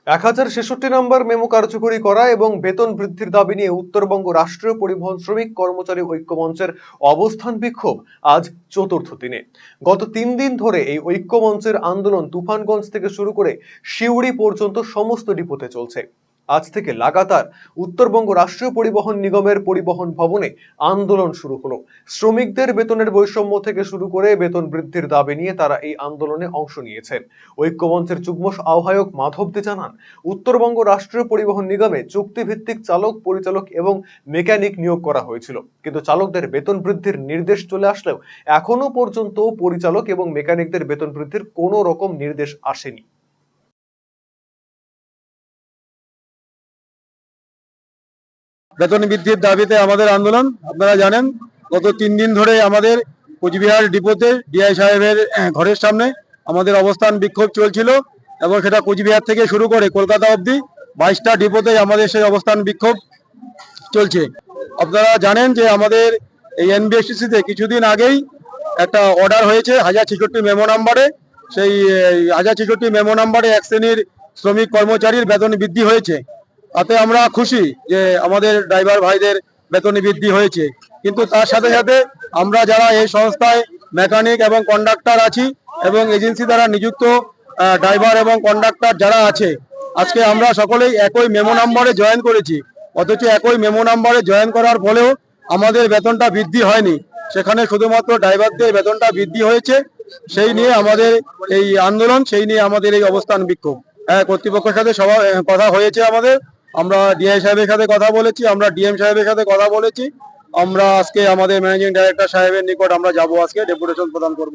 1066 নম্বর memo কার্যকরী করা এবং বেতন বৃদ্ধির দাবি নিয়ে উত্তরবঙ্গ রাষ্ট্রীয় পরিবহন শ্রমিক কর্মচারী ঐক্যমঞ্চের অবস্থান বিক্ষোভ আজ চতুর্থ দিনে। গত 3 দিন ধরে এই ঐক্যমঞ্চের আন্দোলন তুফানগঞ্জ থেকে শুরু করে সিউড়ি পর্যন্ত সমস্ত ডিপোতে চলছে। আজ থেকে লাগাতার উত্তরবঙ্গ রাষ্ট্রীয় পরিবহন নিগমের পরিবহন ভবনে আন্দোলন শুরু হলো। শ্রমিকদের বেতনের বৈষম্য থেকে শুরু করে বেতন বৃদ্ধির দাবি নিয়ে তারা এই আন্দোলনে অংশ নিয়েছেন। ঐক্যমঞ্চের যুগ্ম আহ্বায়ক মাধব দে জানান, উত্তরবঙ্গ রাষ্ট্রীয় পরিবহন নিগমে চুক্তিভিত্তিক চালক, পরিচালক এবং মেকানিক নিয়োগ করা হয়েছিল, কিন্তু চালকদের বেতন বৃদ্ধির নির্দেশ চলে আসলেও এখনো পর্যন্ত পরিচালক এবং মেকানিকদের বেতন বৃদ্ধির কোনো রকম নির্দেশ আসেনি। বেতন বৃদ্ধির দাবিতে আমাদের আন্দোলন আপনারা জানেন, গত 3 দিন ধরে আমাদের কোচবিহার ডিপোতে ডিআই সাহেবের ঘরের সামনে আমাদের অবস্থান বিক্ষোভ চলছিল এবং সেটা কোচবিহার থেকে শুরু করে কলকাতা অবধি 22টা ডিপোতে আমাদের সেই অবস্থান বিক্ষোভ চলছে। আপনারা জানেন যে আমাদের এই এনবিএসটিসিতে কিছুদিন আগেই একটা অর্ডার হয়েছে 1066 মেমো নাম্বারে। সেই 1066 মেমো নাম্বারে এক শ্রেণীর শ্রমিক কর্মচারীর বেতন বৃদ্ধি হয়েছে। তাতে আমরা খুশি যে আমাদের ড্রাইভার ভাইদের বেতন বৃদ্ধি হয়েছে, কিন্তু তার সাথে সাথে আমরা যারা এই সংস্থায় মেকানিক এবং কন্ডাক্টর আছি এবং এজেন্সি দ্বারা নিযুক্ত ড্রাইভার এবং কন্ডাক্টর যারা আছে, আজকে আমরা সকলেই একই মেমো নাম্বারে জয়েন করেছি, অথচ একই মেমো নাম্বারে জয়েন করার ফলেও আমাদের বেতনটা বৃদ্ধি হয়নি। সেখানে শুধুমাত্র ড্রাইভারদের বেতনটা বৃদ্ধি হয়েছে। সেই নিয়ে আমাদের এই আন্দোলন, সেই নিয়ে আমাদের এই অবস্থান বিক্ষোভ। কর্তৃপক্ষের সাথে সবাই কথা হয়েছে আমাদের, আমরা ডিআই সাহেবের সাথে কথা বলেছি, আমরা ডিএম সাহেবের সাথে কথা বলেছি। আমরা আজকে আমাদের ম্যানেজিং ডাইরেক্টর সাহেবের নিকট আমরা যাব, আজকে ডেপুটেশন প্রদান করব।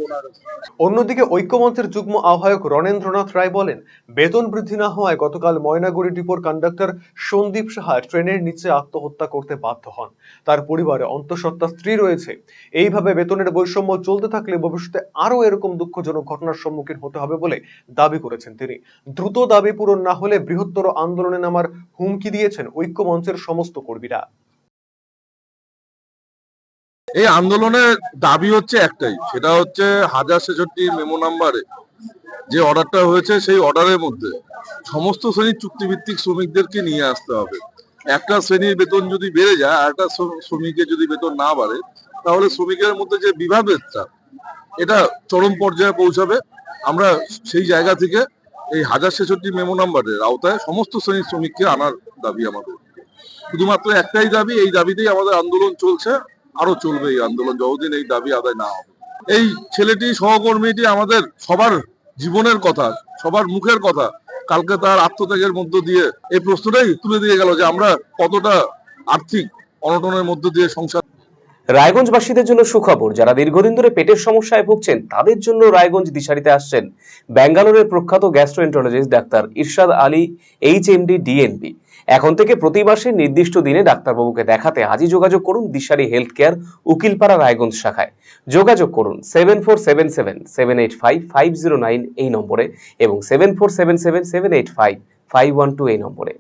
অন্যদিকে ঐক্যমঞ্চের যুগ্ম আহ্বায়ক রণেন্দ্রনাথ রায় বলেন, বেতন বৃদ্ধি না হওয়ায় গতকাল ময়নাগুড়ি ডিপোর কন্ডাক্টর সন্দীপ সাহা ট্রেনের নিচে আত্মহত্যা করতে বাধ্য হন। তার পরিবারে অন্তঃসত্ত্বা স্ত্রী রয়েছে। এইভাবে বেতনের বৈষম্য চলতে থাকলে ভবিষ্যতে আরো এরকম দুঃখজনক ঘটনার সম্মুখীন হতে হবে বলে দাবি করেছেন তিনি। দ্রুত দাবি পূরণ না হলে বৃহত্তর আন্দোলনে নামার হুমকি দিয়েছেন ঐক্যমঞ্চের সমস্ত কর্মীরা। এই আন্দোলনের দাবি হচ্ছে একটাই, সেটা হচ্ছে 1066 মেমো নাম্বারে যে অর্ডারটা হয়েছে, সেই অর্ডারের মধ্যে সমস্ত শ্রেণীর চুক্তিভিত্তিক শ্রমিকদেরকে নিয়ে আসতে হবে। একটা শ্রেণীর বেতন যদি বেড়ে যায় আর একটা শ্রমিকের যদি বেতন না বাড়ে, তাহলে শ্রমিকের মধ্যে যে বিভাবেদটা, এটা চরম পর্যায়ে পৌঁছাবে। আমরা সেই জায়গা থেকে এই 1066 মেমো নাম্বারের আওতায় সমস্ত শ্রেণীর শ্রমিককে আনার দাবি আমাদের। শুধুমাত্র একটাই দাবি, এই দাবিতেই আমাদের আন্দোলন চলছে, আরো চলবে এই আন্দোলন যতদিন এই দাবি আদায় না হবে। এই ছেলেটি, সহকর্মীটি আমাদের সবার জীবনের কথা, সবার মুখের কথা, কালকে তার আত্মত্যাগের মধ্য দিয়ে এই প্রশ্নটাই তুলে দিয়ে গেল যে আমরা কতটা আর্থিক অনটনের মধ্য দিয়ে সংসার। রায়গঞ্জবাসীদের জন্য সুখবর, যারা দীর্ঘদিন ধরে পেটের সমস্যায় ভুগছেন তাদের জন্য রায়গঞ্জ দিশারিতে আসছেন ব্যাঙ্গালোরের প্রখ্যাত গ্যাস্ট্রোএন্টারোলজিস্ট ডাক্তার ইরশাদ আলী, এইচএমডি, ডিএনবি। এখন থেকে প্রতি মাসে নির্দিষ্ট দিনে ডাক্তারবাবুকে দেখাতে আজই যোগাযোগ করুন দিশারি হেলথ কেয়ার, উকিলপাড়া, রায়গঞ্জ শাখায়। যোগাযোগ করুন 7477785509 এই নম্বরে এবং 7477785512 এই নম্বরে।